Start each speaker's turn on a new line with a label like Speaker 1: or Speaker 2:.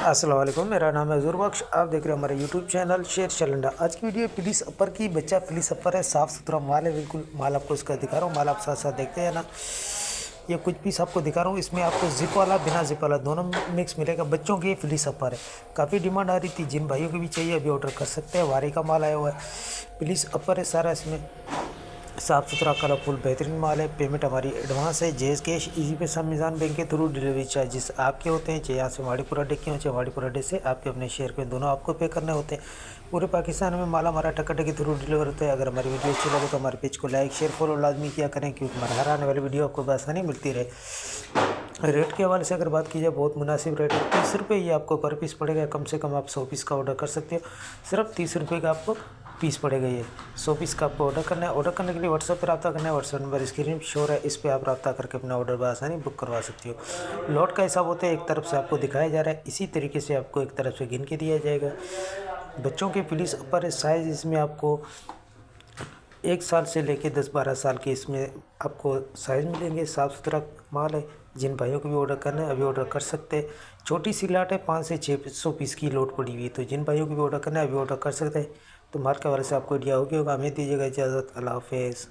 Speaker 1: अस्सलाम वालेकुम, मेरा नाम है ज़ुर बख्श। आप देख रहे हो हमारे यूट्यूब चैनल शेर चलंडा। आज की वीडियो पुलिस अपर की। बच्चा पुलिस अपर है, साफ़ सुथरा माल है, बिल्कुल माल आपको इसका दिखा रहा हूँ। माल आप साथ साथ देखते हैं ना। ये कुछ पीस आपको दिखा रहा हूँ, इसमें आपको जिप वाला बिना जिप वाला दोनों मिक्स मिलेगा। बच्चों की पुलिस अपर है, काफ़ी डिमांड आ रही थी। जिन भाइयों को भी चाहिए अभी ऑर्डर कर सकते हैं। वारी का माल आया हुआ है, पुलिस अपर है सारा। इसमें साफ़ सुथरा कलरफुल बेहतरीन माल है। पेमेंट हमारी एडवांस है, जेज कैश, इजी पे, मिज़ान बैंक के थ्रू। डिलीवरी चार्जेस आपके होते हैं, चाहे यहाँ से वाड़ीपुरा अड्डे के हो, चाहे वाड़ीपुरा अड्डे से आपके अपने शहर के, दोनों आपको पे करने होते हैं। पूरे पाकिस्तान में माल हमारा टक्कर के थ्रू डिलीवर होता है। अगर हमारी वीडियो अच्छी लगे तो हमारे पेज को लाइक शेयर फॉलो लाजमी किया करें, क्योंकि हमारे हर आने वाली वीडियो आपको आसानी मिलती रहे। रेट के हवाले से अगर बात की जाए, बहुत मुनासिब रेट है। 30 रुपये ये आपको पर पीस पड़ेगा। कम से कम आप 100 पीस का ऑर्डर कर सकते हो। सिर्फ 30 रुपये का आपको पीस पड़ेगा। ये 100 पीस का आपको ऑर्डर करना है। ऑर्डर करने के लिए व्हाट्सएप पर रब्ता करना है। व्हाट्सएप नंबर स्क्रीन पर शो है, इस पर आप रब्ता करके अपना ऑर्डर बआसानी बुक करवा सकती हो। लॉट का हिसाब होता है, एक तरफ से आपको दिखाया जा रहा है, इसी तरीके से आपको एक तरफ से गिन के दिया जाएगा। बच्चों के पुलिस अपर साइज़ इसमें आपको 1 साल से लेके 10-12 साल के इसमें आपको साइज़ मिलेंगे। साफ़ सुथरा माल है। जिन भाइयों को भी ऑर्डर करना है अभी ऑर्डर कर सकते हैं। छोटी सी लाट है, 5 से 600 पीस की लोड पड़ी हुई है। तो जिन भाइयों को भी ऑर्डर करना है अभी ऑर्डर कर सकते हैं। तो माल के हवाले से आपको आइडिया हो गया होगा। हमें दीजिएगा इजाज़त। अल्लाह हाफ़िज़।